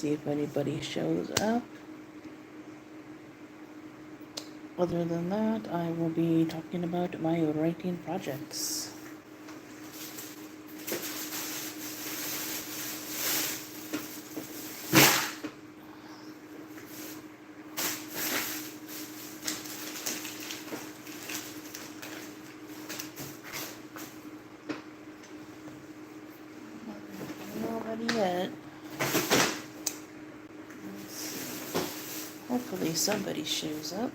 see if anybody shows up. Other than that, I will be talking about my writing projects. Nobody yet. Let's see. Hopefully somebody shows up.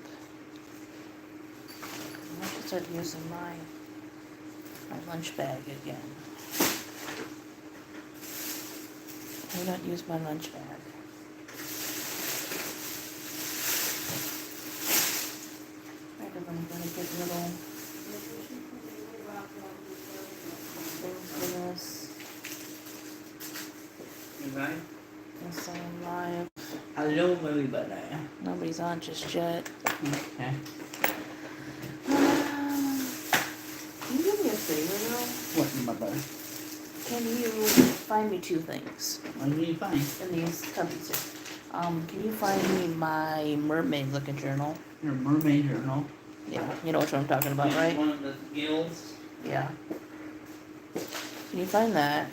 I should start using my lunch bag again. I do not use my lunch bag. Right, I'm gonna get little things for this. You right? Yes, I am live. Hello, everybody. Nobody's on just yet. Okay. Can you do me a favor, though? What, my brother? Can you find me two things What do you find? in these cubbies here? Can you find me my mermaid-looking journal? Your mermaid journal. Yeah, you know what I'm talking about, right? One of the gills. Yeah. Can you find that?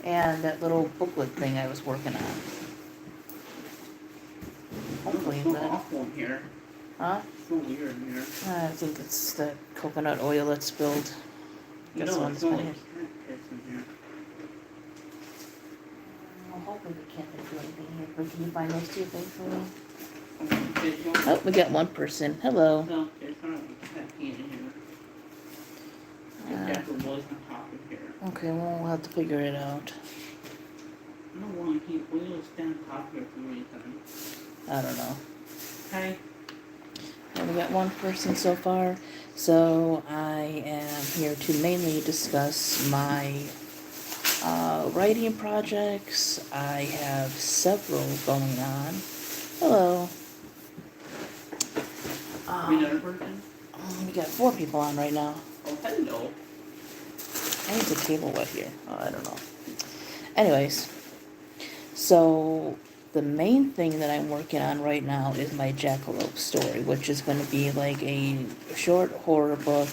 And that little booklet thing I was working on. Hopefully It's so that... awful in here. Huh? It's so weird in here. I think it's that coconut oil that spilled. You Guess know, one's it's all been like here. cat piss in here. Well, hopefully we can't do anything here. But can you find those two things for me? There's Oh, we got one person. Hello. no, there's not a cat pee in here. Uh, Except for what's on top of here. Okay, well, we'll have to figure it out. I don't want to keep oil stand on top here for reason. I don't know. Okay. Well, we got one person so far. So I am here to mainly discuss my writing projects. I have several going on. Hello. Another person? We got 4 people on right now. Oh, hello. I need the table wet here. Oh, I don't know. Anyways, so the main thing that I'm working on right now is my Jackalope story, which is going to be like a short horror book.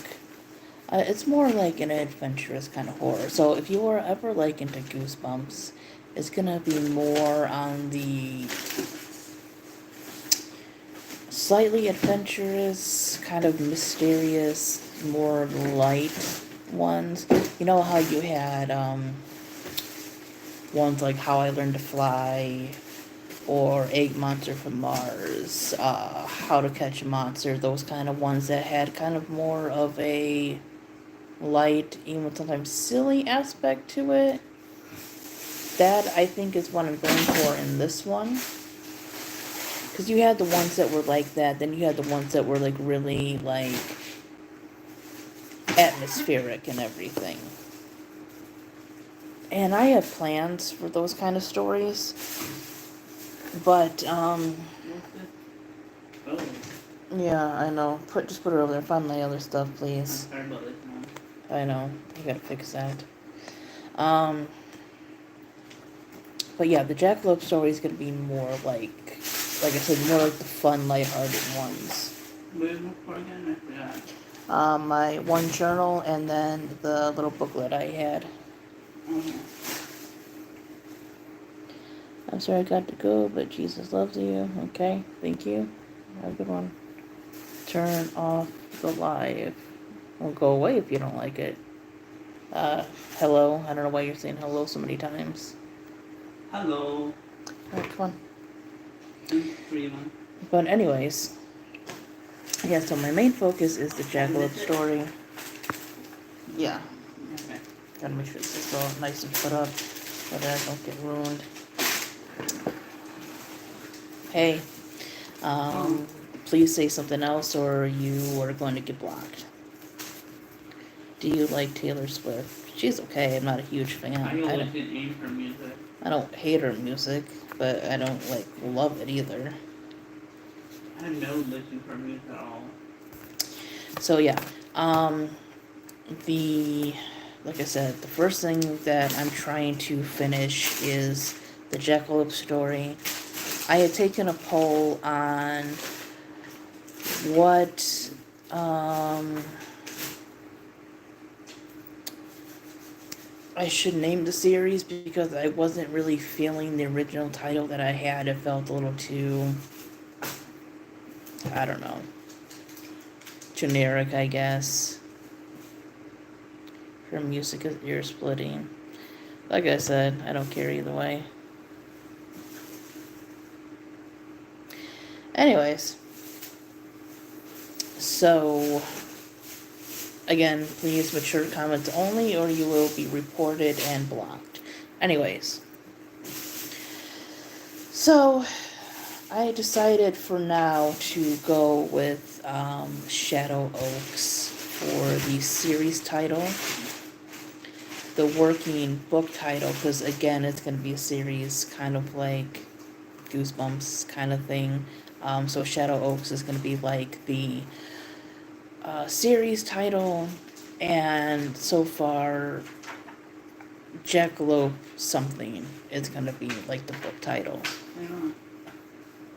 It's more like an adventurous kind of horror. So if you are ever like into Goosebumps, it's going to be more on the slightly adventurous, kind of mysterious, more light ones. You know how you had ones like How I Learned to Fly or Egg Monster from Mars, How to Catch a Monster, those kind of ones that had kind of more of a light, even sometimes silly aspect to it. That, I think, is what I'm going for in this one. Because you had the ones that were like that, then you had the ones that were like really like atmospheric and everything. And I have plans for those kind of stories. But, What's this? Oh, yeah, I know. Just put it over there. Find my other stuff, I'm please. sorry about this one. I know. I gotta fix that. But yeah, the Jackalope story is gonna be more like I said, more like the fun, lighthearted ones. What is it for again? I forgot. My one journal and then the little booklet I had. Oh, I'm sorry I got to go, but Jesus loves you. Okay, thank you. Have a good one. Turn off the live. Well, go away if you don't like it. Hello. I don't know why you're saying hello so many times. hello. Alright, come on. 2, 3, 1. But anyways, yeah, so my main focus is the Jackalope story. Yeah, Okay. gotta make sure this is all nice and put up so that I don't get ruined. Hey, please say something else or you are going to get blocked. Do you like Taylor Swift? She's okay, I'm not a huge fan. I always didn't aim for music. I don't hate her music, but I don't like love it either. I have no listen for music at all. So yeah, like I said, the first thing that I'm trying to finish is the Jackalope story. I had taken a poll on what I should name the series, because I wasn't really feeling the original title that I had. It felt a little too, I don't know, generic, I guess. Her music is ear splitting. Like I said, I don't care either way. Anyways, so again, please mature comments only, or you will be reported and blocked. Anyways, so I decided for now to go with Shadow Oaks for the series title. The working book title, because again, it's going to be a series, kind of like Goosebumps kind of thing. So Shadow Oaks is going to be like the series title, and so far Jackalope something is going to be like the book title.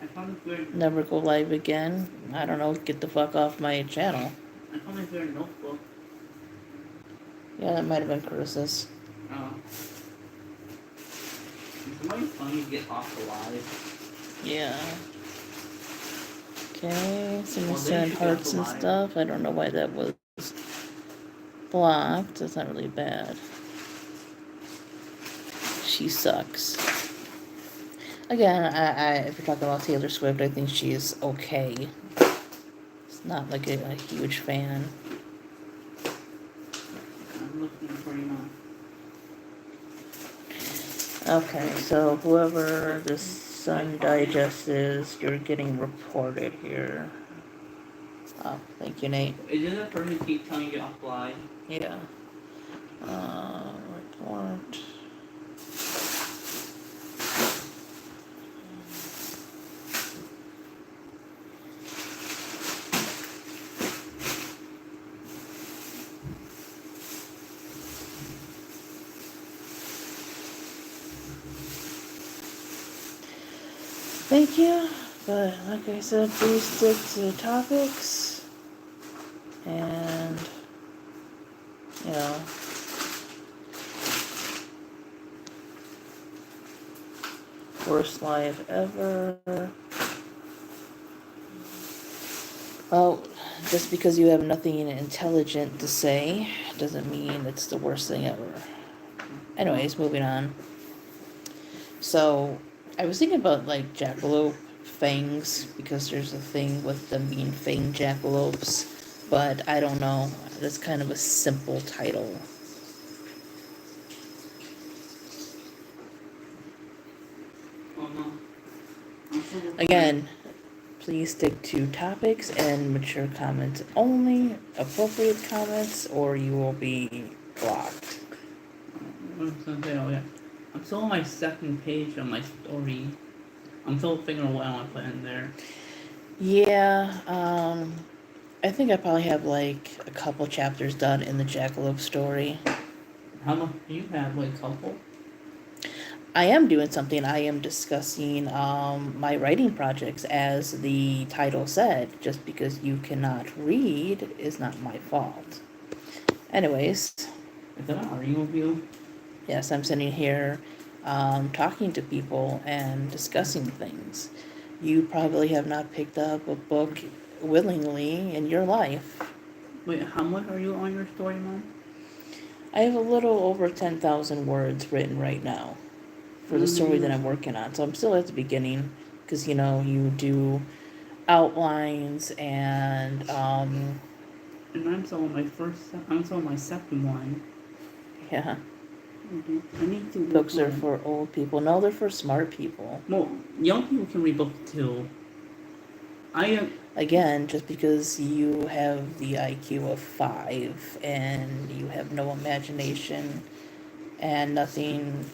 I found a weird. Never Go Live Again. I don't know, get the fuck off my channel. I found a weird notebook. Yeah, that might have been Chris's. Oh. Can somebody finally get off the live? Yeah. Okay, someone Well, they sent should get hearts off the and live. stuff. I don't know why that was blocked. It's not really bad. She sucks. Again, if you're talking about Taylor Swift, I think she's okay. It's not like a huge fan. I'm looking for you now. Okay, so whoever the Sun Digest is, you're getting reported here. Oh, thank you, Nate. Is it a person who keeps telling you to get off the live? Yeah. Report. Thank you, but like I said, please stick to the topics, and, you know, worst live ever. Well, just because you have nothing intelligent to say doesn't mean it's the worst thing ever. Anyways, moving on. So, I was thinking about, like, jackalope fangs, because there's a thing with the mean fang jackalopes, but I don't know. That's kind of a simple title. Oh no. Again, please stick to topics and mature comments only, appropriate comments, or you will be blocked. What was I gonna say? Oh yeah. I'm still on my second page on my story. I'm still figuring out what I want to put in there. Yeah, I think I probably have like a couple chapters done in the Jackalope story. How much do you have? Like a couple? I am doing something. I am discussing my writing projects, as the title said. Just because you cannot read is not my fault. Anyways, Is that an arguing with you? yes, I'm sitting here talking to people and discussing things. You probably have not picked up a book willingly in your life. Wait, how much are you on your story, Mom? I have a little over 10,000 words written right now for the story that I'm working on. So I'm still at the beginning, because, you know, you do outlines and, And I'm still on my I'm still on my second one. yeah, I need to. books are for old people. No, they're for smart people. Well, young people can read books too. Again, just because you have the IQ of 5 and you have no imagination and nothing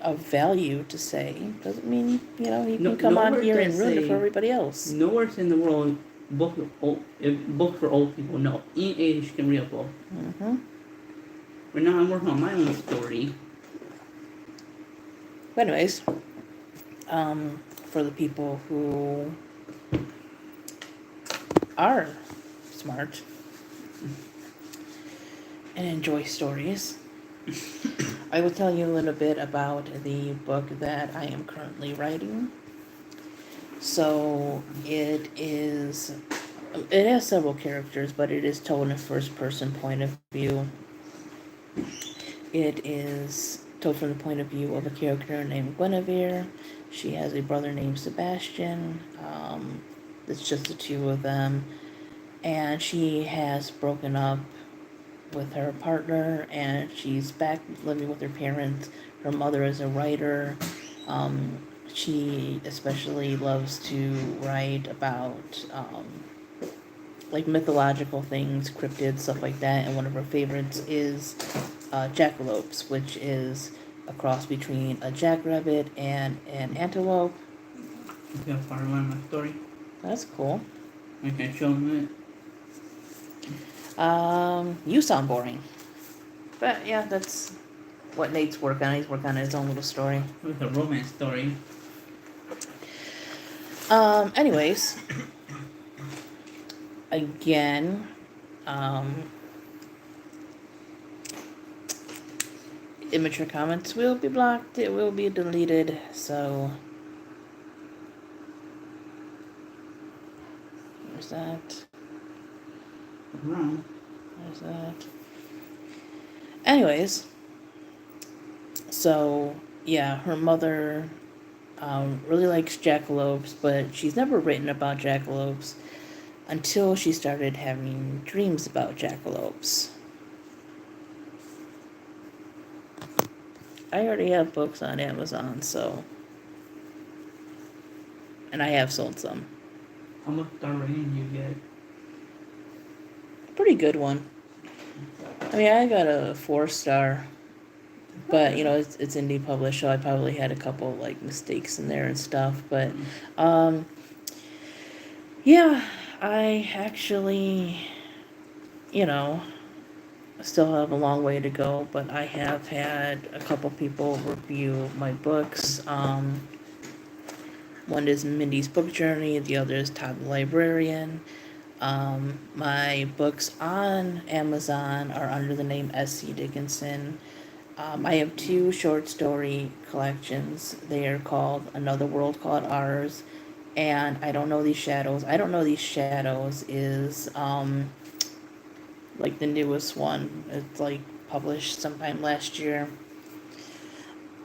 of value to say, doesn't mean, you know, you can come on here and ruin it for everybody else. Nowhere in the world book for old people. No, any age can read a book. Mm-hmm. Right now, I'm working on my own story. But anyways, for the people who are smart and enjoy stories, I will tell you a little bit about the book that I am currently writing. So it has several characters, but it is told in a first person point of view. It is told from the point of view of a character named Guinevere. She has a brother named Sebastian. It's just the two of them. And she has broken up with her partner and she's back living with her parents. Her mother is a writer. She especially loves to write about like mythological things, cryptids, stuff like that. And one of her favorites is jackalopes, which is a cross between a jackrabbit and an antelope. Okay, that's part of my story. That's cool. I can show them it. You sound boring. But yeah, that's what Nate's working on. He's working on his own little story. It's a romance story. Anyways, again, immature comments will be blocked. It will be deleted. So there's that. Wrong. There's that. Anyways, so yeah, her mother really likes jackalopes, but she's never written about jackalopes until she started having dreams about jackalopes. I already have books on Amazon, so. And I have sold some. How much star rating you get? Pretty good one. I mean, I got a 4-star, but you know, it's indie published, so I probably had a couple like mistakes in there and stuff. But yeah, I actually, you know, still have a long way to go, but I have had a couple people review my books. One is Mindy's Book Journey, the other is Todd the Librarian. My books on Amazon are under the name S.C. Dickinson. I have 2 short story collections. They are called Another World Called Ours and I Don't Know These Shadows. I Don't Know These Shadows is like the newest one. It's like published sometime last year.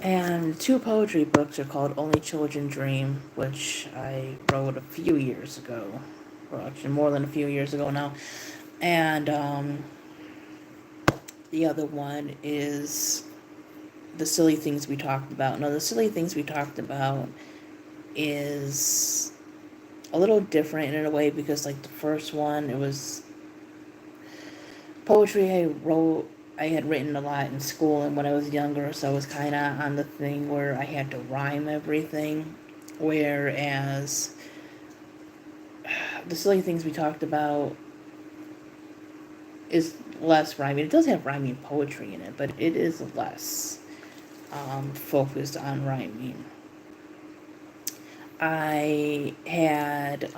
And 2 poetry books are called Only Children Dream, which I wrote a few years ago. Or actually more than a few years ago now. And the other one is The Silly Things We Talked About. Now, The Silly Things We Talked About is a little different in a way because, like, the first one, it was poetry I had written a lot in school and when I was younger, so I was kind of on the thing where I had to rhyme everything. Whereas The Silly Things We Talked About is less rhyming. It does have rhyming poetry in it, but it is less focused on rhyming. I had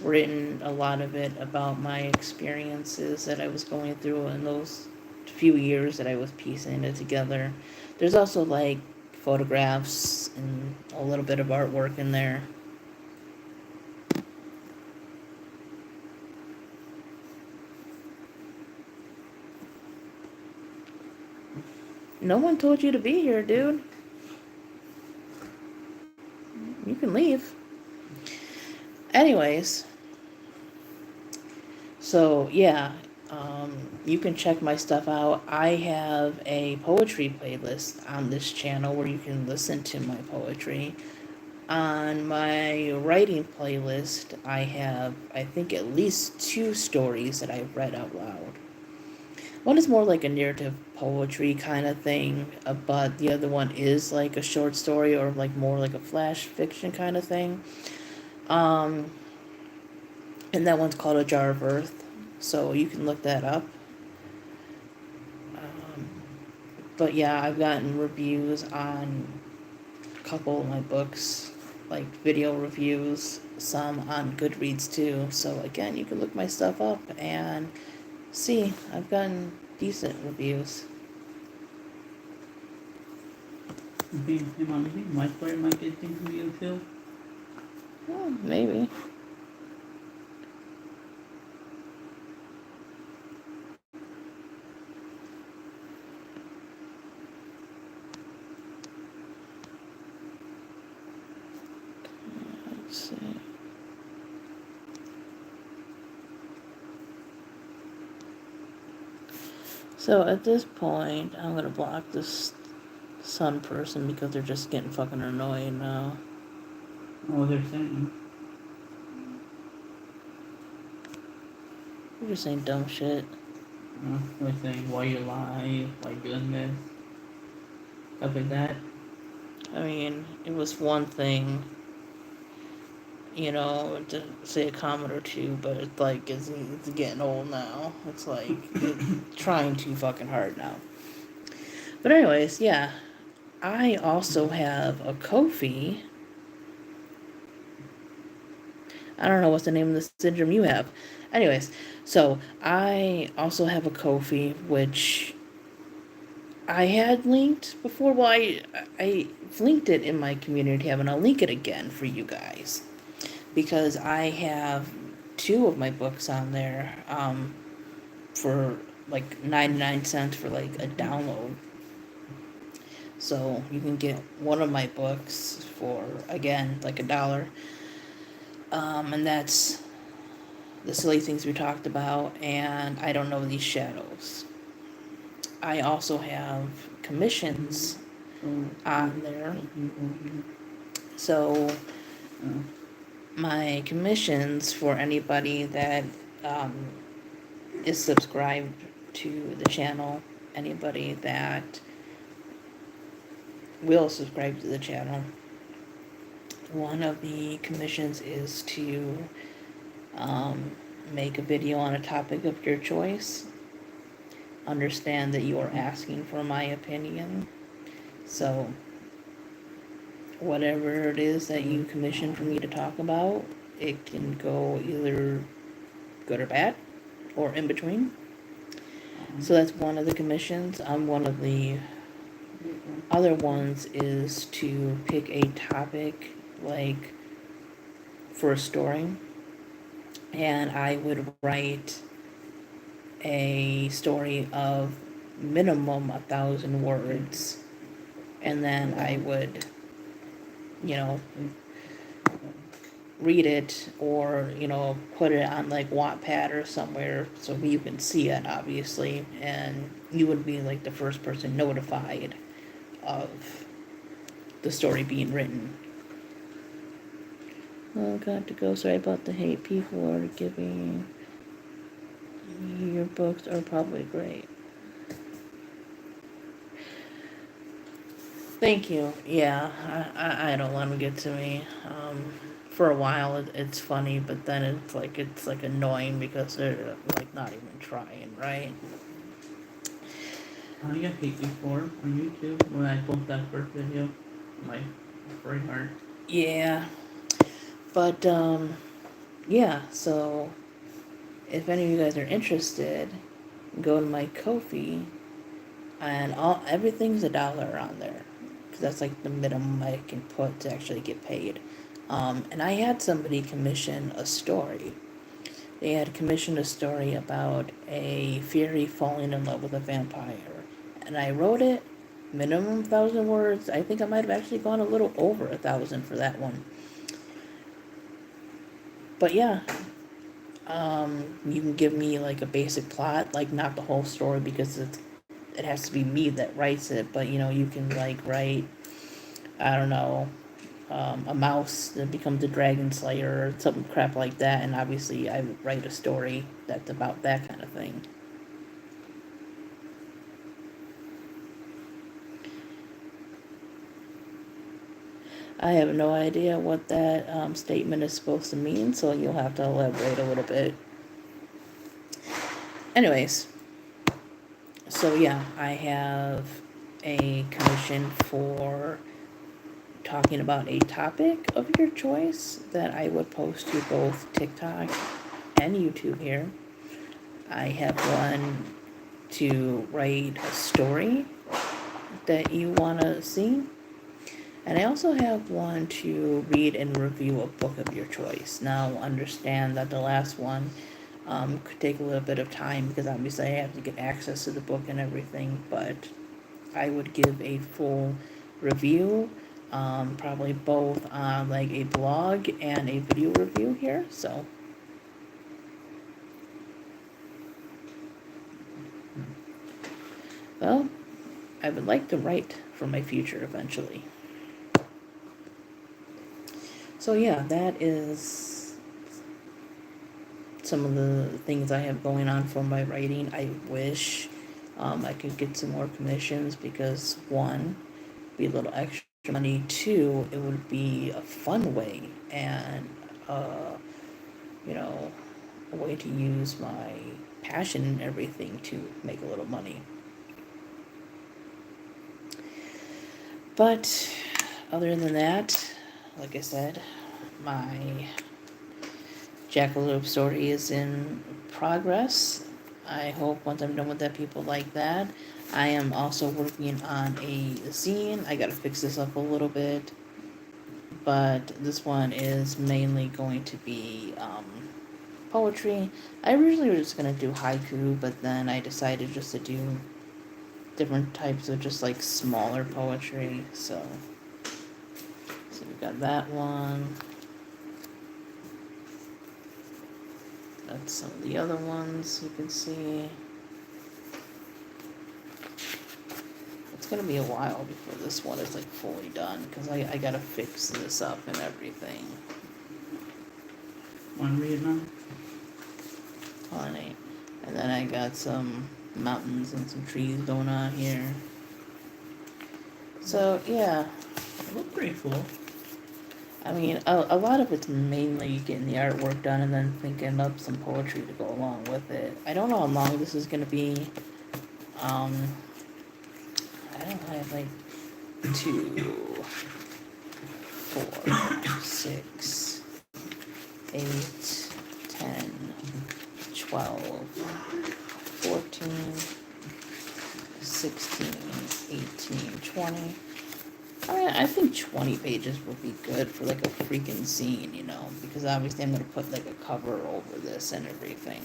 written a lot of it about my experiences that I was going through in those few years that I was piecing it together. There's also like photographs and a little bit of artwork in there. No one told you to be here, dude. You can leave. Anyways, so yeah, you can check my stuff out. I have a poetry playlist on this channel where you can listen to my poetry. On my writing playlist, I have, I think, at least 2 stories that I've read out loud. One is more like a narrative poetry kind of thing, but the other one is like a short story or like more like a flash fiction kind of thing. And that one's called A Jar of Earth, so you can look that up. But yeah, I've gotten reviews on a couple of my books, like video reviews, some on Goodreads too. So again, you can look my stuff up and see. I've gotten decent reviews. Hey, Mom, you think my story might get things from you too? Well, maybe. Let's see. So at this point, I'm gonna block this sun person because they're just getting fucking annoying now. What they're saying. They're just saying dumb shit. They're saying why you're alive, why you're doing this, stuff like that. I mean, it was one thing, you know, to say a comment or two, but it's like it's getting old now. It's like it's trying too fucking hard now. But anyways, yeah, I also have a Ko-fi. I don't know what's the name of the syndrome you have. Anyways, so I also have a Ko-fi, which I had linked before. Well, I linked it in my community tab, and I'll link it again for you guys because I have 2 of my books on there for like 99 cents for like a download. So you can get one of my books for, again, like $1. And that's The Silly Things We Talked About and I Don't Know These Shadows. I also have commissions on there. So my commissions for anybody that is subscribed to the channel, anybody that will subscribe to the channel, one of the commissions is to make a video on a topic of your choice. Understand that you are asking for my opinion. So whatever it is that you commission for me to talk about, it can go either good or bad or in between. So that's one of the commissions. One of the other ones is to pick a topic, like for a story, and I would write a story of minimum 1,000 words, and then I would, you know, read it or, you know, put it on like Wattpad or somewhere so you can see it, obviously, and you would be like the first person notified of the story being written. Oh, got to go. Sorry about the hate. People are giving. Your books are probably great. Thank you. Yeah, I don't let them get to me. For a while it's funny, but then it's like annoying because they're like not even trying, right? I got hate before on YouTube when I posted that first video. My very hard. Yeah, but yeah. So if any of you guys are interested, go to my Ko-fi, and everything's $1 on there, because that's like the minimum I can put to actually get paid. And I had somebody commission a story. They had commissioned a story about a fairy falling in love with a vampire, and I wrote it, minimum 1,000 words. I think I might have actually gone a little over 1,000 for that one. But yeah, you can give me like a basic plot, like not the whole story because it has to be me that writes it. But you know, you can like write, I don't know, a mouse that becomes a dragon slayer or some crap like that. And obviously, I would write a story that's about that kind of thing. I have no idea what that statement is supposed to mean, so you'll have to elaborate a little bit. Anyways, so yeah, I have a commission for talking about a topic of your choice that I would post to both TikTok and YouTube here. I have one to write a story that you want to see. And I also have one to read and review a book of your choice. Now, understand that the last one could take a little bit of time because obviously I have to get access to the book and everything, but I would give a full review, probably both on like a blog and a video review here. So, well, I would like to write for my future eventually. So yeah, that is some of the things I have going on for my writing. I wish I could get some more commissions because one, be a little extra money. Two, it would be a fun way and you know, a way to use my passion and everything to make a little money. But other than that, like I said, my Jackalope story is in progress. I hope once I'm done with that, people like that. I am also working on a zine. I gotta fix this up a little bit, but this one is mainly going to be poetry. I originally was just gonna do haiku, but then I decided just to do different types of just like smaller poetry. So we got that one. That's some of the other ones you can see. It's gonna be a while before this one is like fully done because I gotta fix this up and everything. Want to read it now? Honey. And then I got some mountains and some trees going on here. So yeah, It looked pretty cool. I mean, a lot of it's mainly getting the artwork done and then thinking up some poetry to go along with it. I don't know how long this is gonna be. I don't know, I have like 2, 4, 6, 8, 10, 12, 14, 16, 18, 20. I mean, I think 20 pages would be good for like a freaking zine, you know, because obviously I'm gonna put like a cover over this and everything.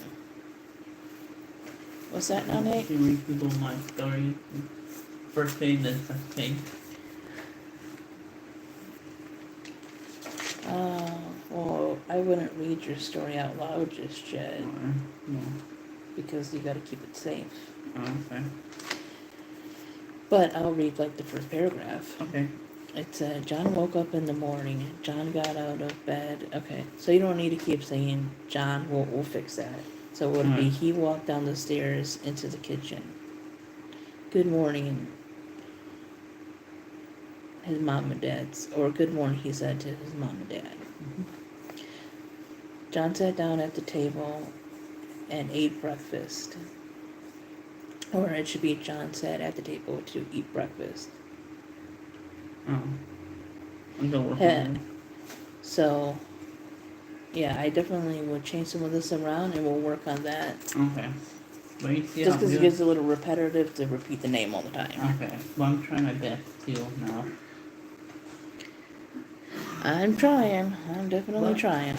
What's that now, Nate? You read people my story. First page, then second page. Well, I wouldn't read your story out loud just yet No. because you gotta keep it safe. Oh, okay. But I'll read like the first paragraph. Okay. It said, John woke up in the morning. John got out of bed. Okay, so you don't need to keep saying John. We'll fix that. So it would be Alright. he walked down the stairs into the kitchen. Good morning. His mom and dad's, or good morning, he said to his mom and dad. John sat down at the table and ate breakfast. Or it should be John sat at the table to eat breakfast. Oh. I'm gonna work on it. So, yeah, I definitely would change some of this around and we'll work on that. Okay. But you see Just how because it good- gets a little repetitive to repeat the name all the time. Okay. Well, I'm trying my best too now. I'm trying. I'm definitely What? trying.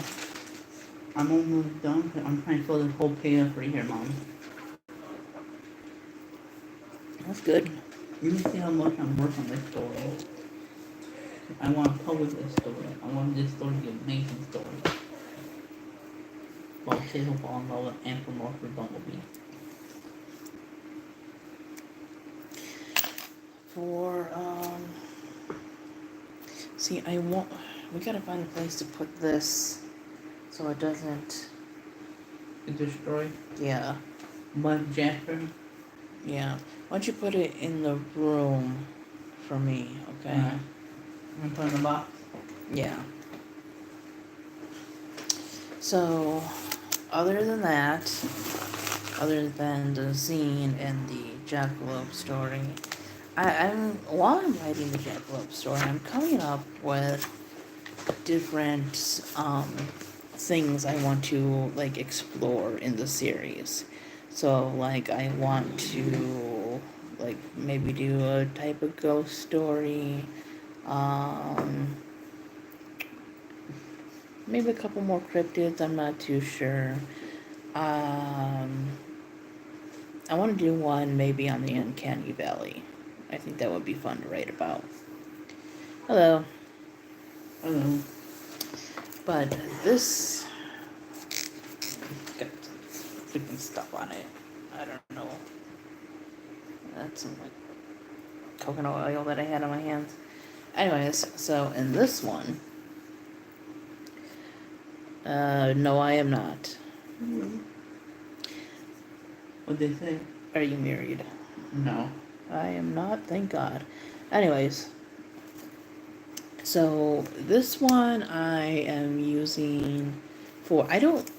I'm almost done. I'm trying to fill this whole page up right here, Mom. That's good. You can see how much I'm working on this story. I want to publish this story. I want this story to be an amazing story. While kids will fall in love with Anthropomorphic Bumblebee. For, see, we gotta find a place to put this so it doesn't, It destroy yeah, Mud Jasper. yeah. Why don't you put it in the room for me, okay? I'm gonna put it in the box. Yeah. So, other than that, other than the zine and the Jackalope story, while I'm writing the Jackalope story, I'm coming up with different things I want to like explore in the series. So like I want to like maybe do a type of ghost story, um, maybe a couple more cryptids. I'm not too sure. Um, I want to do one maybe on the Uncanny Valley. I think that would be fun to write about. Hello. Hello. But this got freaking stuff on it. I don't know. That's some like coconut oil that I had on my hands. Anyways, so in this one, no, I am not. What'd they say? Are you married? No. I am not, thank God. Anyways, so this one I am using for, I don't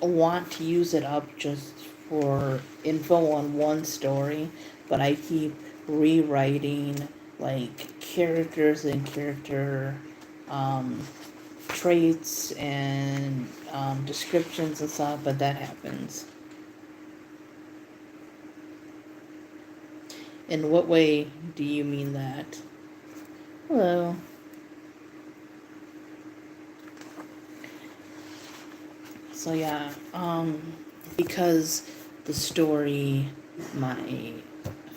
want to use it up just for info on one story, but I keep rewriting like characters and character um, traits and descriptions and stuff, but that happens. In what way do you mean that? Hello. So yeah, because the story, my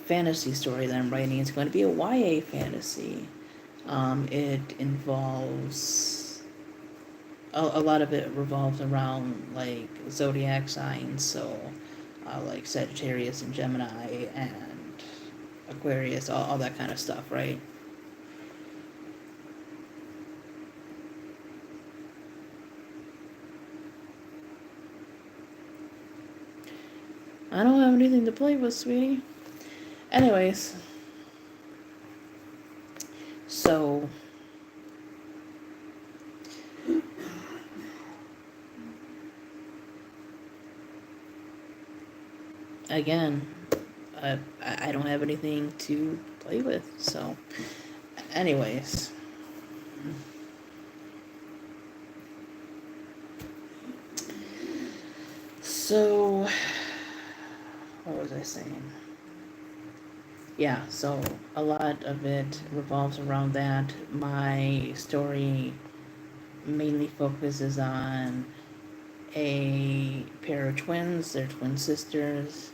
fantasy story that I'm writing is going to be a YA fantasy. It involves a lot of it revolves around like zodiac signs, so like Sagittarius and Gemini and Aquarius, all that kind of stuff, right? I don't have anything to play with, sweetie. Anyways, so again, I don't have anything to play with, so anyways. So what was I saying? Yeah, so a lot of it revolves around that. My story mainly focuses on a pair of twins. They're twin sisters.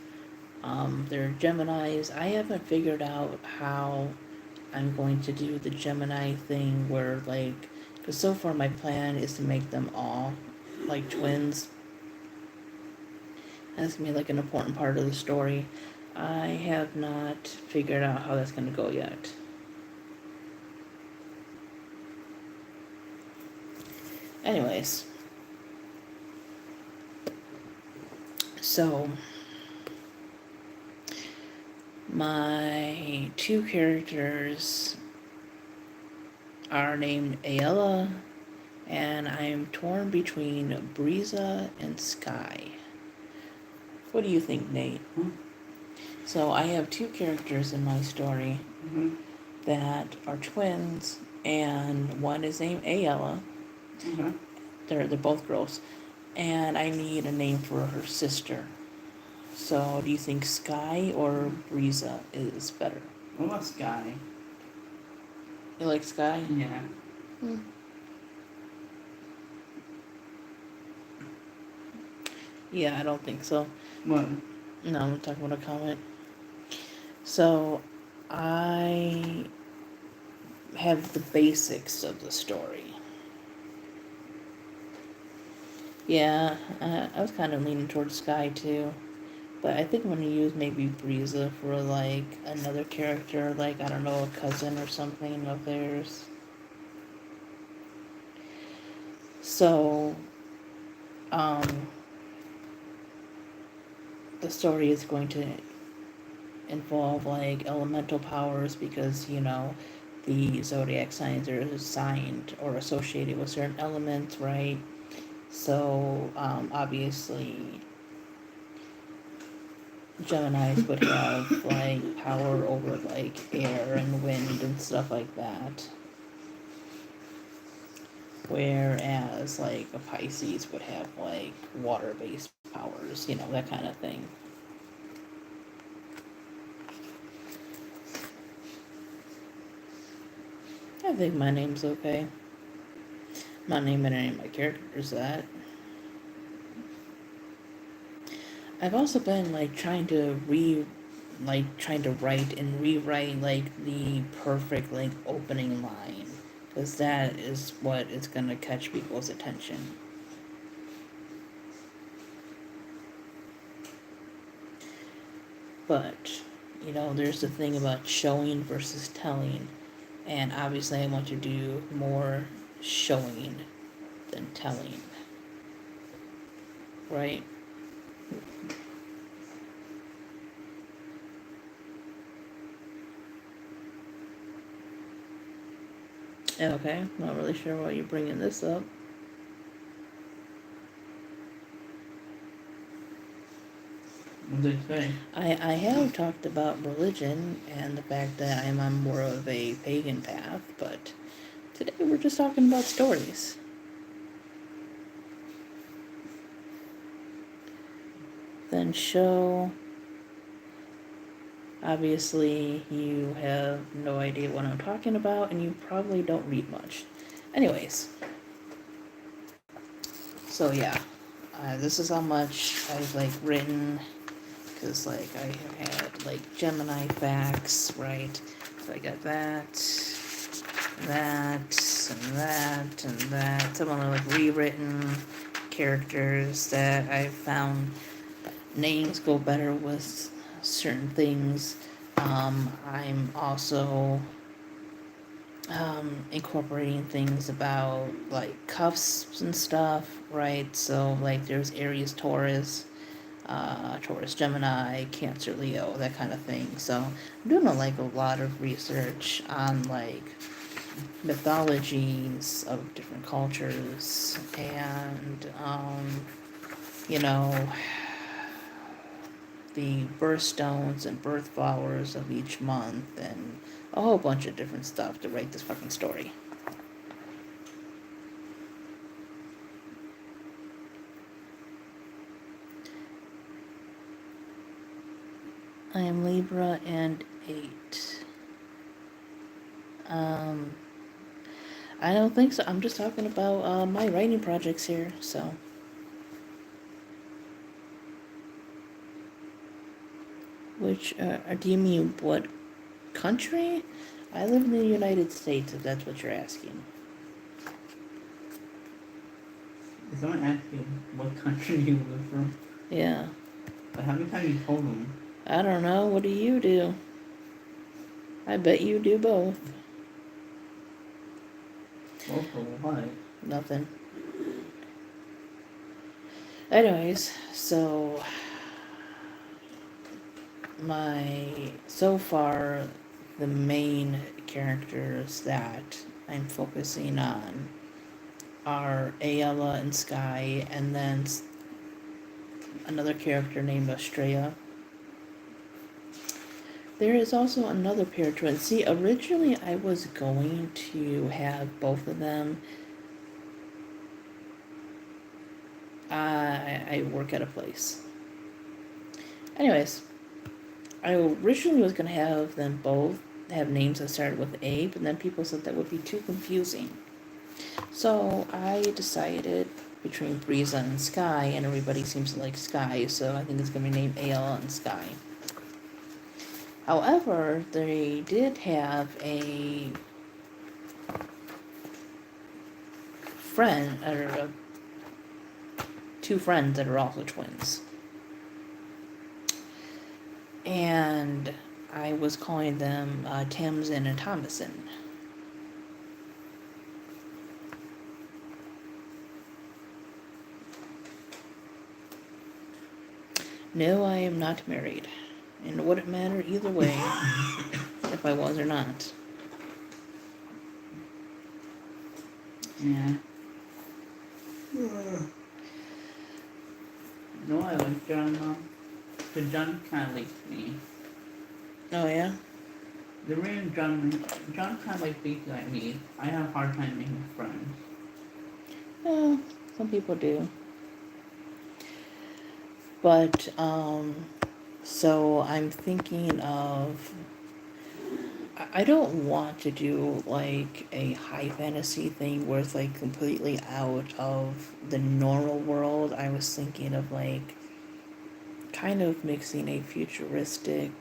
They're Geminis. I haven't figured out how I'm going to do the Gemini thing where, like, because so far my plan is to make them all like twins. That's gonna be like an important part of the story. I have not figured out how that's gonna go yet. Anyways, so my two characters are named Ayala, and I'm torn between Breeza and Sky. What do you think, Nate? So I have two characters in my story that are twins, and one is named Ayala. They're both girls, and I need a name for her sister. So, do you think Sky or Breeza is better? What about Sky? You like Sky? Yeah. Yeah, I don't think so. What? No, I'm talking about a comment. So, I have the basics of the story. Yeah, I was kind of leaning towards Sky too. But I think I'm going to use maybe Breeza for like another character, like, I don't know, a cousin or something of theirs. So, um, the story is going to involve like elemental powers because, you know, the zodiac signs are assigned or associated with certain elements, right? So, obviously, Geminis would have like power over like air and wind and stuff like that. Whereas like a Pisces would have like water based powers, that kind of thing. I think my name's okay. I'm not naming any of my characters that. I've also been like trying to write and rewrite like the perfect like opening line, because that is what is gonna catch people's attention. But there's the thing about showing versus telling, and obviously I want to do more showing than telling, right? Okay, not really sure why you're bringing this up. What did they say? I have talked about religion and the fact that I'm on more of a pagan path, but today we're just talking about stories. Then show. Obviously, you have no idea what I'm talking about, and you probably don't read much. Anyways, so yeah, this is how much I've like written, because like I have had like Gemini facts, right? So I got that, and that, and that. Some of them like rewritten characters that I found names go better with certain things. I'm also incorporating things about like cuffs and stuff, right? So like there's Aries, Taurus, Taurus, Gemini, Cancer, Leo, that kind of thing. So I'm doing a lot of research on like mythologies of different cultures, and you know the birthstones and birth flowers of each month, and a whole bunch of different stuff to write this fucking story. I am Libra and 8. Um, I don't think so. I'm just talking about my writing projects here, so. Which, do you mean what country? I live in the United States, if that's what you're asking. If someone asks you what country you live from, Yeah. but how many times you told them? I don't know. What do you do? I bet you do both. Well, for what? Nothing. Anyways, so so far the main characters that I'm focusing on are Ayala and Sky, and then another character named Estrella. There is also another pair of twins. See, originally I was going to have both of them. I work at a place. Anyways, I originally was going to have them both have names that started with A, but then people said that would be too confusing. So I decided between Breeza and Sky, and everybody seems to like Sky, so I think it's going to be named Ayala and Sky. However, they did have a friend, or two friends that are also twins. And I was calling them Tamsin and Thomason. No, I am not married. And it wouldn't matter either way if I was or not. Yeah. No, I like John. Cause John kind of likes me. Oh yeah. The reason John kind of like thinks like me. I have a hard time making friends. Yeah, some people do. But so I'm thinking of. I don't want to do like a high fantasy thing where it's like completely out of the normal world. I was thinking of like kind of mixing a futuristic,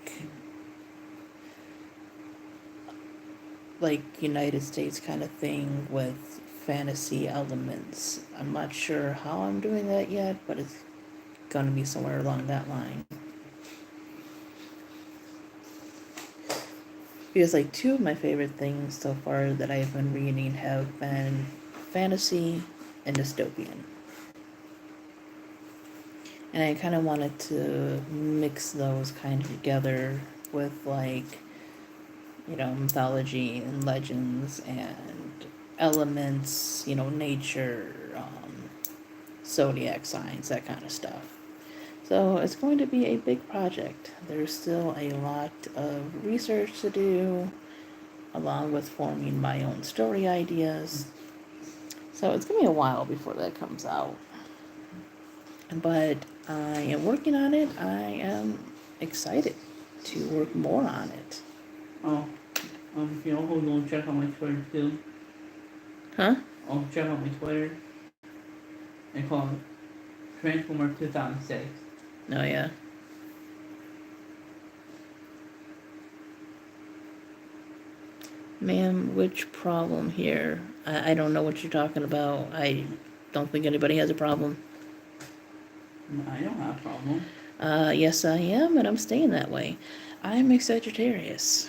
like United States kind of thing with fantasy elements. I'm not sure how I'm doing that yet, but it's gonna be somewhere along that line. Because like two of my favorite things so far that I've been reading have been fantasy and dystopian. And I kind of wanted to mix those kind of together with like, mythology and legends and elements, nature, zodiac signs, that kind of stuff. So it's going to be a big project. There's still a lot of research to do, along with forming my own story ideas. So it's going to be a while before that comes out. But I am working on it. I am excited to work more on it. Oh, you know who's gonna check out my Twitter too? Huh? I'll check out my Twitter. They call it Transformer 2006. Oh, yeah. Ma'am, which problem here? I don't know what you're talking about. I don't think anybody has a problem. I don't have a problem. Yes, I am, and I'm staying that way. I'm a Sagittarius.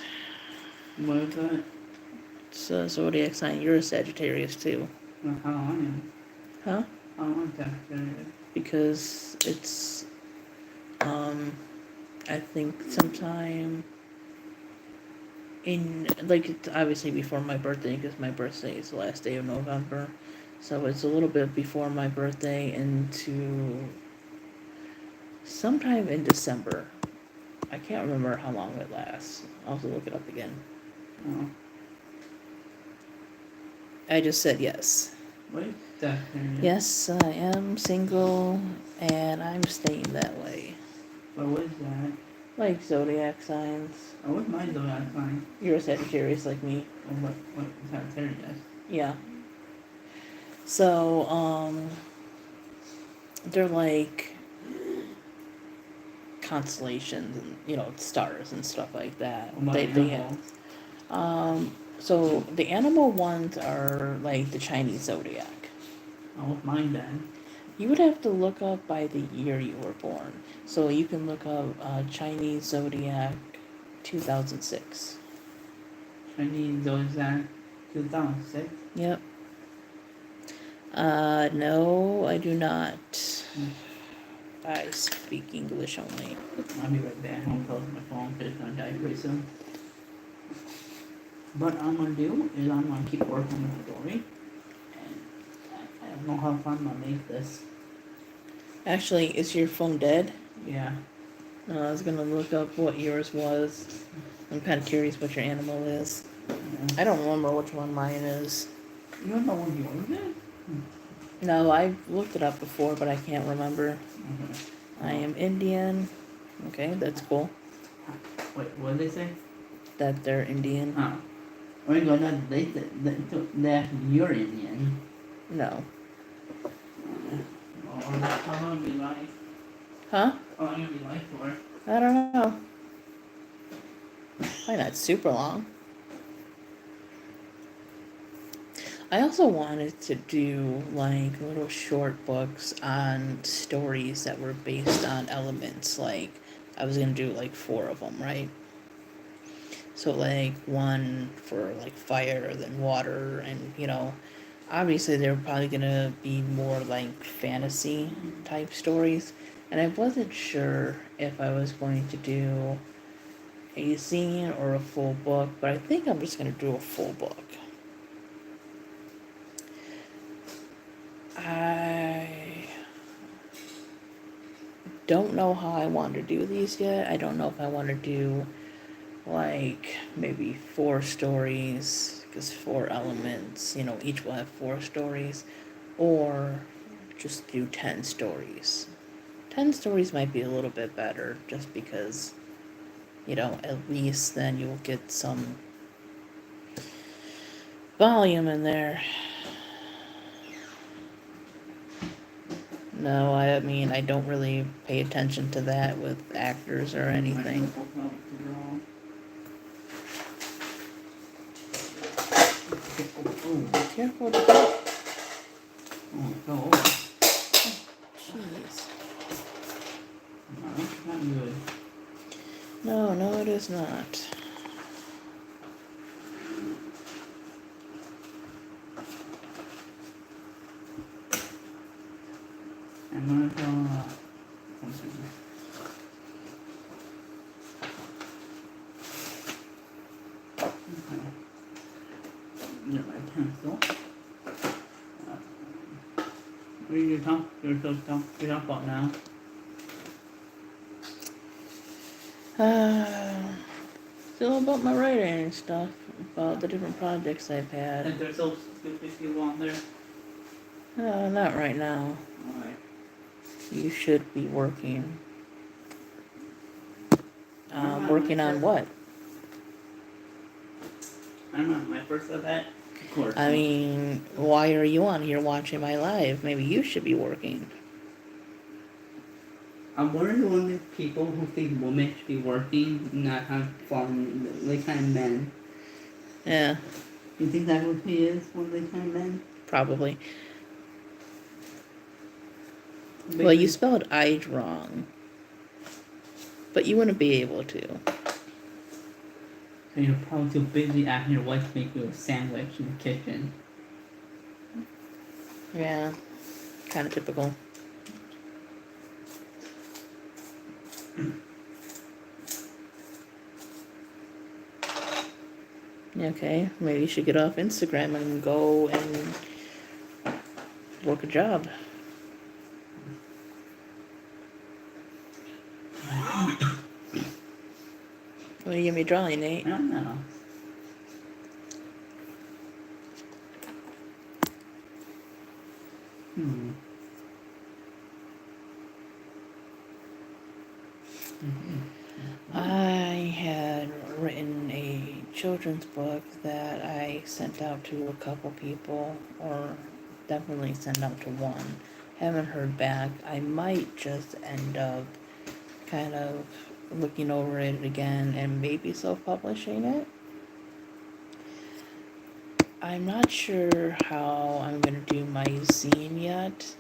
What is that? It's a zodiac sign. You're a Sagittarius, too. How I am. Huh? How I'm Sagittarius. Because it's, I think sometime in, like, it's obviously before my birthday, because my birthday is the last day of November. So it's a little bit before my birthday into sometime in December. I can't remember how long it lasts. I'll have to look it up again. Oh. I just said yes. What is Sagittarius? Yes, I am single, and I'm staying that way. But what is that? Like zodiac signs. Oh, what's my zodiac sign? You're a Sagittarius like me. Oh, what Sagittarius? Yeah. So, they're like constellations and, stars and stuff like that. What about They animals? so the animal ones are like the Chinese zodiac. Oh, what's mine then? You would have to look up by the year you were born. So you can look up Chinese zodiac 2006. Chinese zodiac 2006. Yep. No, I do not. I speak English only. I'll be right back. I'm close my phone because it's gonna die pretty soon. What I'm gonna do is I'm gonna keep working on the story. And I don't know how far I'm gonna make this. Actually, is your phone dead? Yeah. I was gonna look up what yours was. I'm kind of curious what your animal is. I don't remember which one mine is. You don't know what yours is? No, I've looked it up before, but I can't remember. Okay. I am Indian. Okay, that's cool. Wait, what did they say? That they're Indian. Oh. Wait, no, that you're Indian. No. Or how long be like? Huh? How long you be like for? I don't know. Probably not super long. I also wanted to do like little short books on stories that were based on elements. Like I was gonna do like 4 of them, right? So like one for like fire, then water, and obviously they're probably gonna be more like fantasy type stories. And I wasn't sure if I was going to do a zine or a full book, but I think I'm just gonna do a full book. I don't know how I want to do these yet. I don't know if I want to do like maybe 4 stories, because 4 elements, each will have 4 stories, or just do 10 stories. 10 stories might be a little bit better just because, at least then you'll get some volume in there. No, I mean, I don't really pay attention to that with actors or anything. Oh, Careful with the book. oh, Jeez. no, that's not good. No, it is not. I'm gonna draw something. Okay. Get my pencil. What are you talking? You're supposed to talk about now. Still about my writing and stuff, about the different projects I've And had. there's those stupid people on there. Not right now. Alright. You should be working. I'm not Working my on first- what? I'm not my first of that. Of course. I mean, why are you on here watching my live? Maybe you should be working. I'm one of the only people who think women should be working, not have fun, like kind of men. Yeah, You think that what he is, one of the kind of men? probably. Well, you spelled I wrong. But you wouldn't be able to. So you're probably too busy asking your wife to make you a sandwich in the kitchen. Yeah, kind of typical. Okay, maybe you should get off Instagram and go and work a job. What are you gonna be drawing, Nate? I don't know. Hmm. I had written a children's book that I sent out to a couple people, or definitely sent out to one. Haven't heard back. I might just end up kind of looking over it again and maybe self-publishing it. I'm not sure how I'm gonna do my zine yet.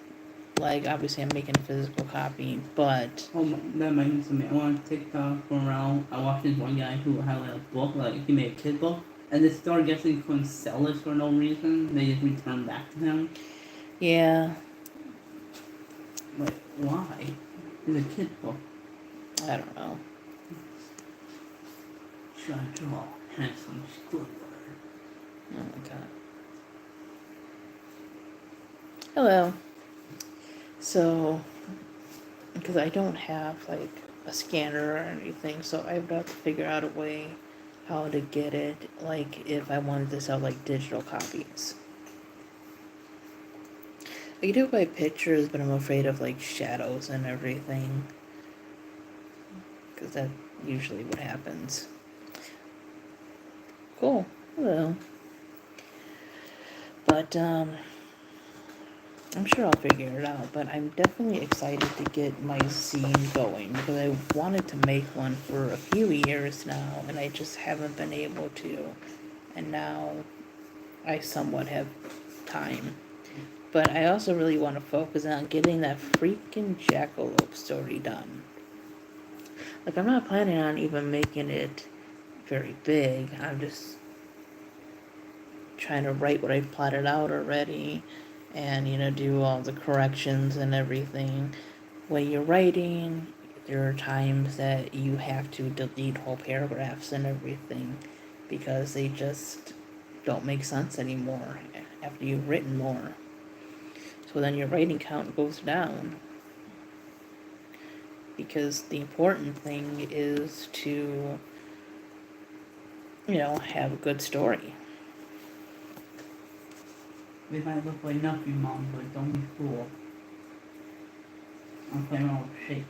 Like, obviously I'm making a physical copy, but Oh, that reminds me. I want to TikTok from around. I watched this one guy who had like a book, like he made a kid book, and the store guessed he couldn't sell it for no reason. They just returned back to him. yeah, Like, why? It's a kid book. I don't know. Should I draw handsome Squidward? Oh my god. Hello. So, because I don't have like a scanner or anything, so I've got to figure out a way how to get it, like if I wanted to sell like digital copies. I can do it by pictures, but I'm afraid of like shadows and everything. Because that's usually what happens. Cool. Hello. But, I'm sure I'll figure it out, but I'm definitely excited to get my zine going because I wanted to make one for a few years now and I just haven't been able to. And now I somewhat have time. But I also really want to focus on getting that freaking Jackalope story done. Like, I'm not planning on even making it very big. I'm just trying to write what I've plotted out already and, do all the corrections and everything. When you're writing, there are times that you have to delete whole paragraphs and everything because they just don't make sense anymore after you've written more. So then your writing count goes down. because the important thing is to, have a good story. They might look like nothing, Mom, but don't be fooled. I'm playing around with shapes.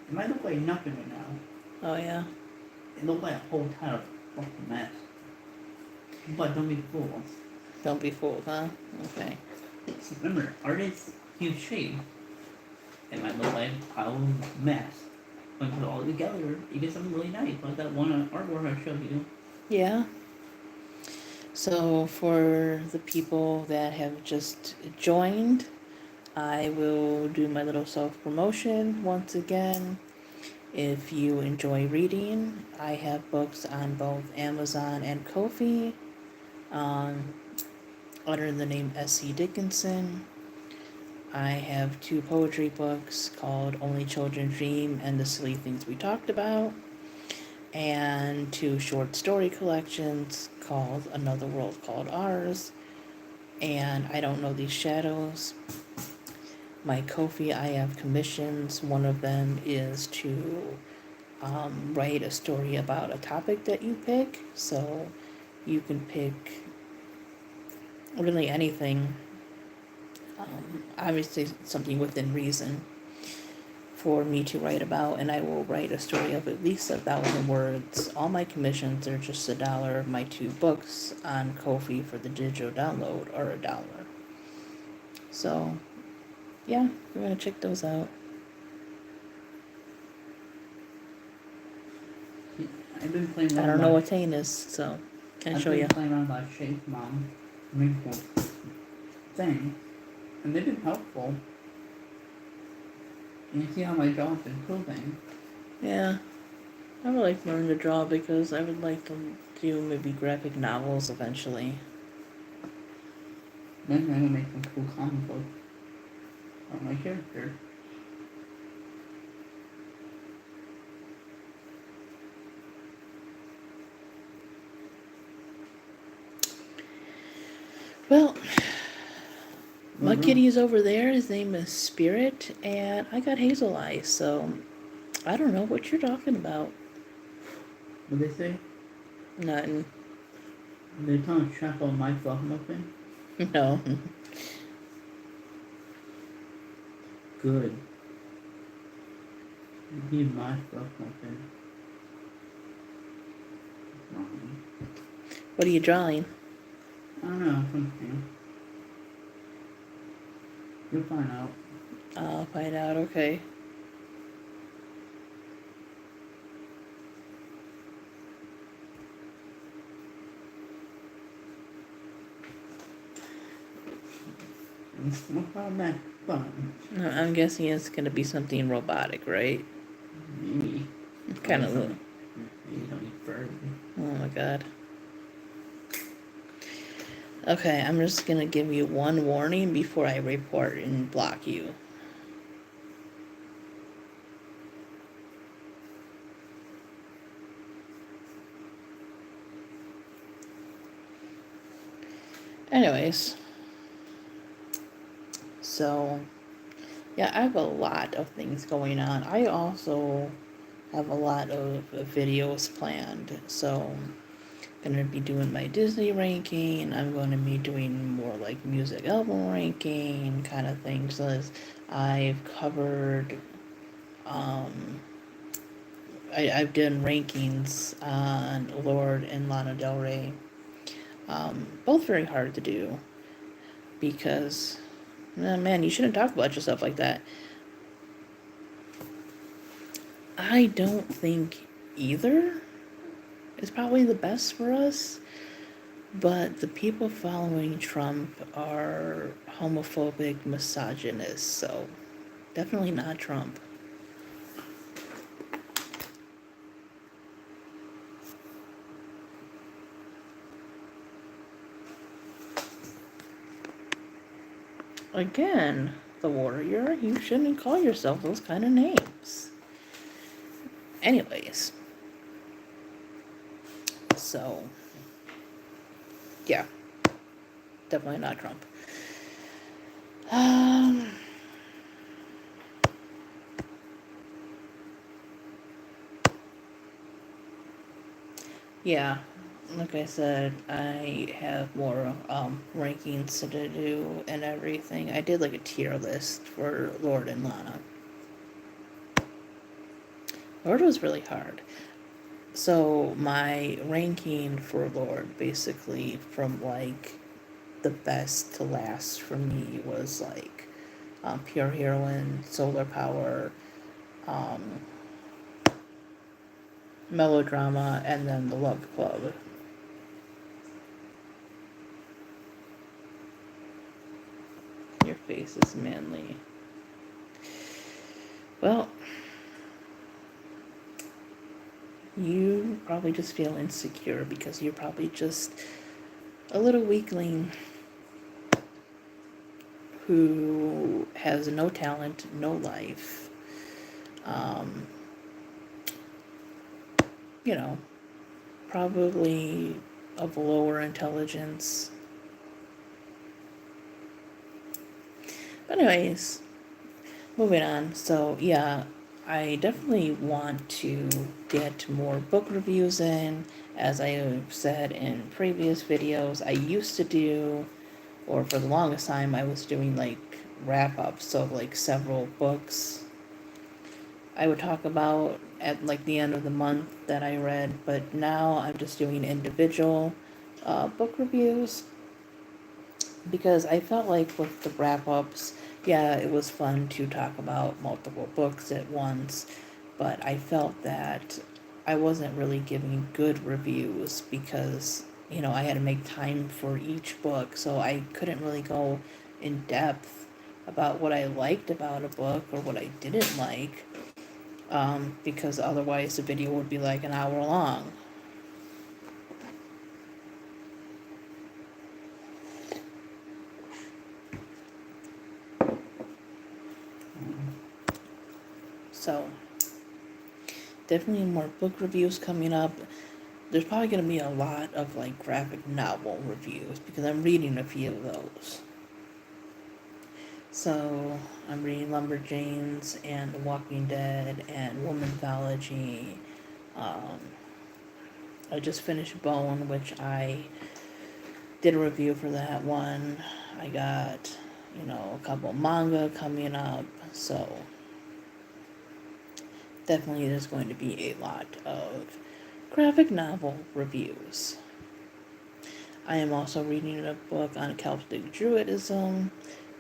It might look like nothing right now. Oh, yeah? It looks like a whole ton of fucking mess. But don't be fooled. Don't be fooled, huh? Okay. Remember, art is huge shape. It might look like a pile of mess. When you put it all together, you get something really nice, like that one artwork I showed you. Yeah. So for the people that have just joined, I will do my little self-promotion once again. If you enjoy reading, I have books on both Amazon and Ko-fi under the name S.C. Dickinson. I have 2 poetry books called Only Children Dream and The Silly Things We Talked About, and 2 short story collections called Another World Called Ours and I Don't Know These Shadows. My Ko-fi, I have commissions. One of them is to write a story about a topic that you pick. So you can pick really anything, obviously something within reason, for me to write about, and I will write a story of at least 1,000 words. All my commissions are just $1. My 2 books on Ko-fi for the digital download are $1. So, yeah, we're gonna check those out. I've been playing I around don't know with what Tane is, so can't I've show been you. playing around with shapes, Mom. Wrinkles. Thing. And they've been helpful. And you see how my job's improving. Yeah, I would like to learn to draw because I would like to do maybe graphic novels eventually. Then I'm gonna make some cool comic books of my character. Well, my What kitty is over there. His name is Spirit, and I got hazel eyes, so I don't know what you're talking about. What they say? Nothing. They're trying to trap on my fluff muffin? No. Good. Be my fluff muffin. What are you drawing? I don't know, something. You'll find out. I'll find out, okay. What about that fun? I'm guessing it's gonna be something robotic, right? Maybe. Kind of. Maybe something furry. Oh my god. Okay, I'm just gonna give you one warning before I report and block you. Anyways, so yeah, I have a lot of things going on. I also have a lot of videos planned. So I'm gonna be doing my Disney ranking. I'm going to be doing more like music album ranking kind of things. So I've covered, I've done rankings on Lord and Lana Del Rey. Both very hard to do because, man, you shouldn't talk about yourself like that. I don't think either is probably the best for us, but the people following Trump are homophobic misogynists, so definitely not Trump. Again, the warrior, you shouldn't call yourself those kind of names. Anyways, so yeah, definitely not Trump. Um, Yeah, like I said, I have more rankings to do and everything. I did like a tier list for Lord and Lana. Lord was really hard. So my ranking for Lord, basically from like the best to last for me, was like Pure Heroine, Solar Power, um, Melodrama, and then The Love Club. Your face is manly. Well, you probably just feel insecure because you're probably just a little weakling who has no talent, no life. Um, you know, probably of lower intelligence. But anyways, moving on. So yeah, I definitely want to get more book reviews in. As I have said in previous videos, I used to do, or for the longest time, I was doing like wrap-ups of like several books I would talk about at like the end of the month that I read, but now I'm just doing individual book reviews because I felt like with the wrap ups, yeah, it was fun to talk about multiple books at once, but I felt that I wasn't really giving good reviews because, I had to make time for each book, so I couldn't really go in depth about what I liked about a book or what I didn't like, because otherwise the video would be like an hour long. So, definitely more book reviews coming up. There's probably going to be a lot of like graphic novel reviews because I'm reading a few of those. So, I'm reading Lumberjanes and The Walking Dead and Womanthology. Um, I just finished Bone, which I did a review for that one. I got, a couple manga coming up. So, definitely there's going to be a lot of graphic novel reviews. I am also reading a book on Celtic Druidism,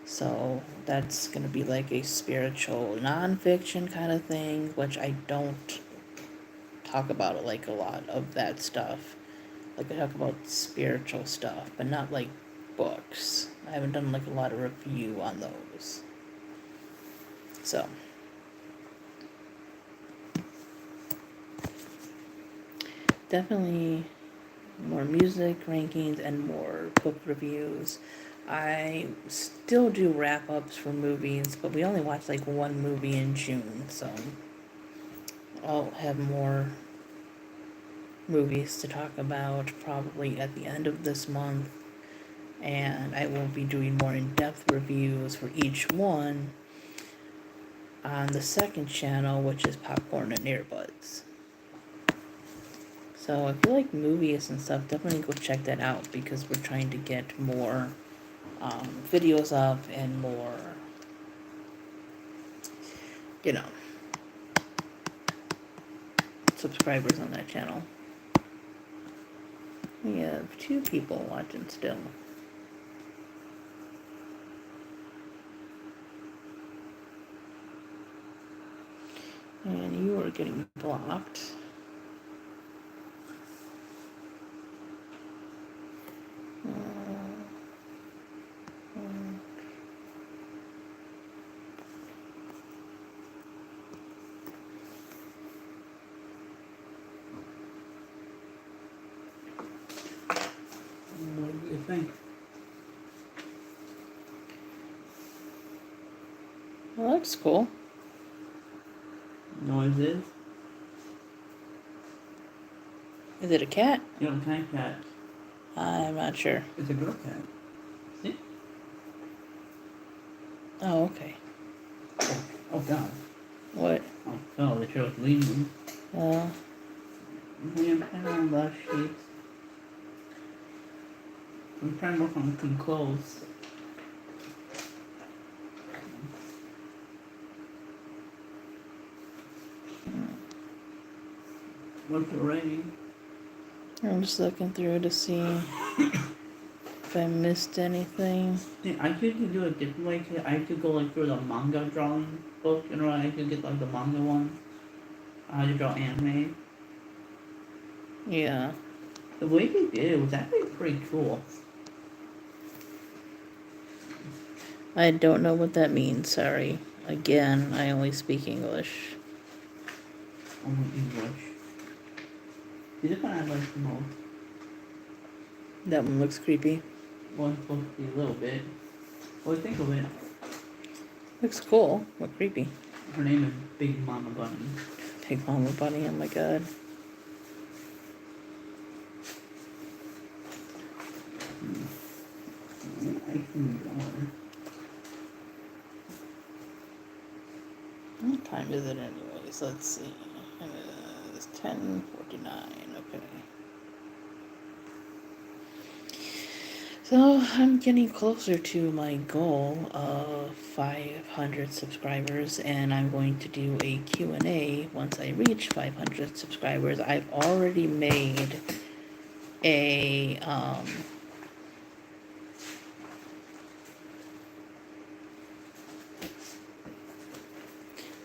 so that's going to be like a spiritual nonfiction kind of thing, which I don't talk about like a lot of that stuff. Like I talk about spiritual stuff, but not like books. I haven't done like a lot of review on those. So definitely more music rankings and more book reviews. I still do wrap ups for movies, but we only watched like one movie in June, so I'll have more movies to talk about probably at the end of this month. And I will be doing more in depth reviews for each one on the second channel, which is Popcorn and Earbuds. So if you like movies and stuff, definitely go check that out because we're trying to get more videos up and more, you know, subscribers on that channel. We have 2 people watching still. And you are getting blocked. What do you think? Well, that's cool. Noises? Is it a cat? You know, tiny cat. I'm not sure. It's a girl cat. See? Oh, okay. Oh God. What? Oh, the trail's leaving. Uh, I'm trying on last sheets. I'm trying to work on some clothes. What's it writing? I'm just looking through to see if I missed anything. See, I could do it different way. I could go like through the manga drawing book, you know, I could get like the manga one. How to draw anime. Yeah. The way they did it was actually pretty cool. I don't know what that means, sorry. Again, I only speak English. Only English. This one I like the most. That one looks creepy. One's supposed to be a little bit. What do you think of it? Looks cool, but creepy. Her name is Big Mama Bunny. Big Mama Bunny, oh my god. I can draw her. What time is it anyways? Let's see. It's 10:49, okay. So I'm getting closer to my goal of 500 subscribers, and I'm going to do a Q&A once I reach 500 subscribers. I've already made a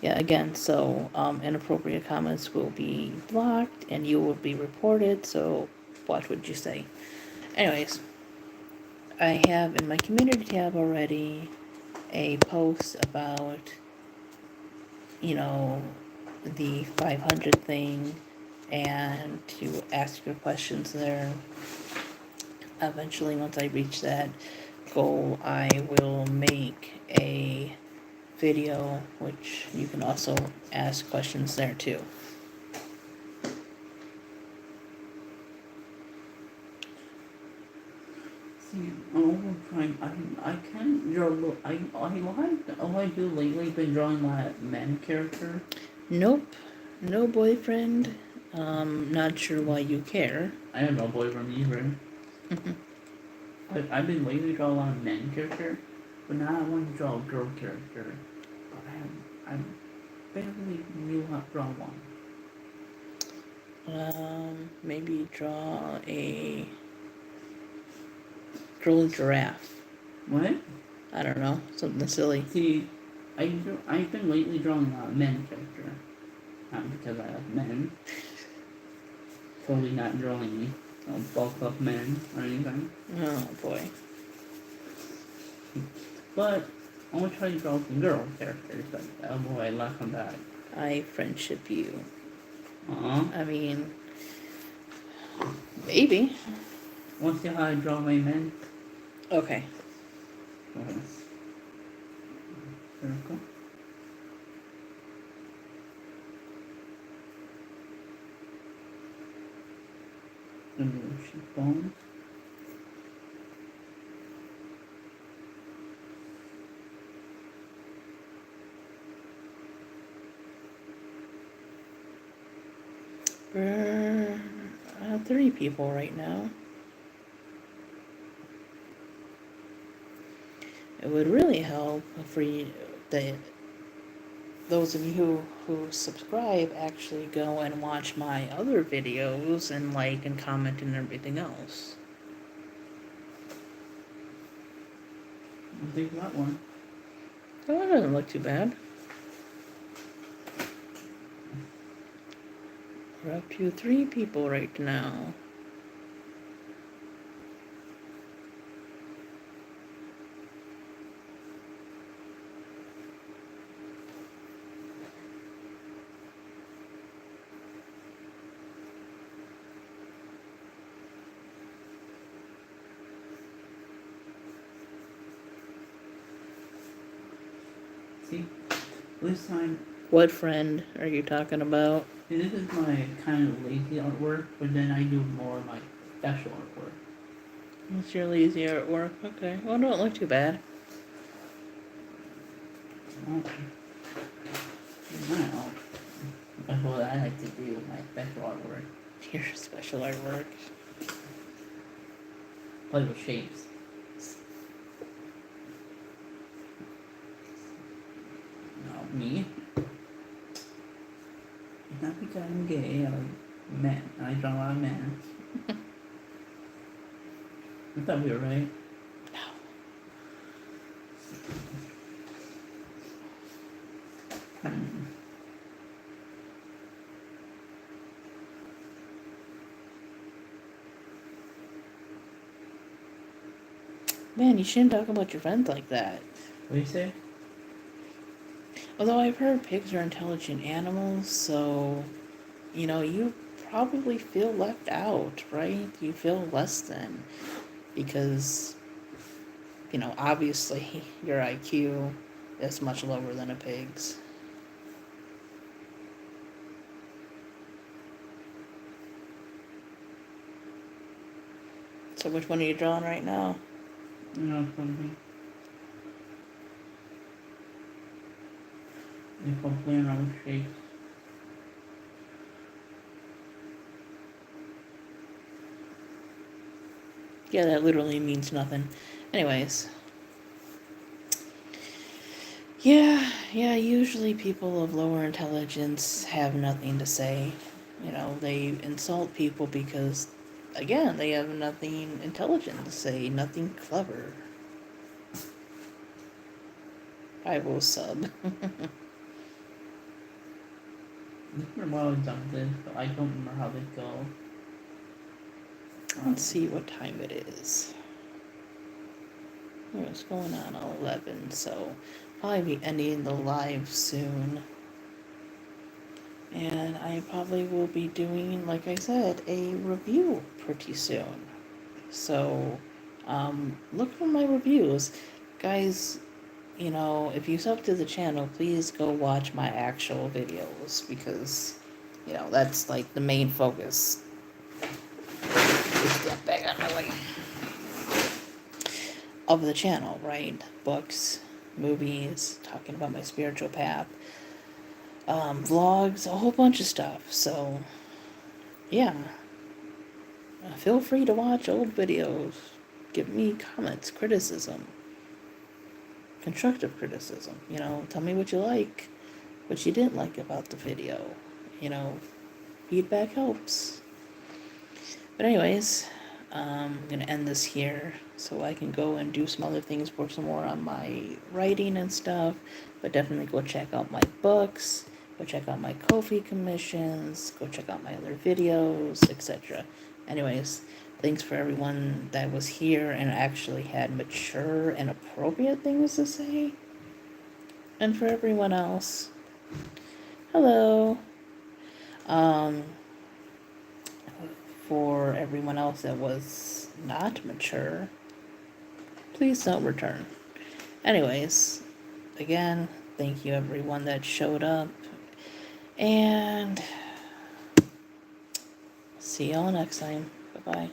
yeah, again, so inappropriate comments will be blocked and you will be reported, so what would you say? Anyways, I have in my community tab already a post about, you know, the 500 thing and to ask your questions there. Eventually, once I reach that goal, I will make a video which you can also ask questions there too. See, I'm over trying. I can't draw. I do lately been drawing my men character. Nope, no boyfriend. Not sure why you care. I have no boyfriend either. I've been lately drawing a lot of men character, but now I want to draw a girl character. But I barely knew how to draw one. Maybe draw a girl giraffe. What? I don't know, something silly. See, I've been lately drawing a men character. Not because I like men. Totally not drawing bulk up men or anything. Oh boy. But I want to try to draw some girl characters. But oh boy, luck on that. I friendship you. I mean, maybe. Want to see how I draw my men? Okay. Circle. And the cheekbone. We're 3 people right now. It would really help for you that those of you who subscribe actually go and watch my other videos and like and comment and everything else. I'll take that one. Oh, it doesn't look too bad. We're up to 3 people right now. See, this time. What friend are you talking about? See, this is my kind of lazy artwork, but then I do more of my special artwork. What's your lazy artwork? Okay, well, don't look too bad. Now, that's what I like to do with my special artwork. Your special artwork. Play with shapes. No, me. It's not because I'm gay or men. I draw a lot of men. I thought we were right. No. Man, you shouldn't talk about your friends like that. What do you say? Although I've heard pigs are intelligent animals, so, you probably feel left out, right? You feel less than. Because, obviously your IQ is much lower than a pig's. So which one are you drawing right now? No, something. If I'm playing around with shapes. Yeah, that literally means nothing. Anyways. Yeah, usually people of lower intelligence have nothing to say. They insult people because, again, they have nothing intelligent to say, nothing clever. I will sub. This is while I've done this, but I don't remember how they go. Let's see what time it is. It's going on 11, so I'll be ending the live soon. And I probably will be doing, like I said, a review pretty soon. So, look for my reviews. Guys, if you sub to the channel, please go watch my actual videos because, that's like the main focus. Just get back on my way. Of the channel, right? Books, movies, talking about my spiritual path, vlogs, a whole bunch of stuff. So, yeah. Feel free to watch old videos. Give me comments, criticism, constructive criticism. Tell me what you like, what you didn't like about the video. Feedback helps. But anyways, I'm going to end this here so I can go and do some other things, work some more on my writing and stuff. But definitely go check out my books, go check out my Ko-fi commissions, go check out my other videos, etc. Anyways, thanks for everyone that was here and actually had mature and appropriate things to say. And for everyone else, hello. For everyone else that was not mature, please don't return. Anyways, again, thank you everyone that showed up. And see y'all next time. Bye-bye.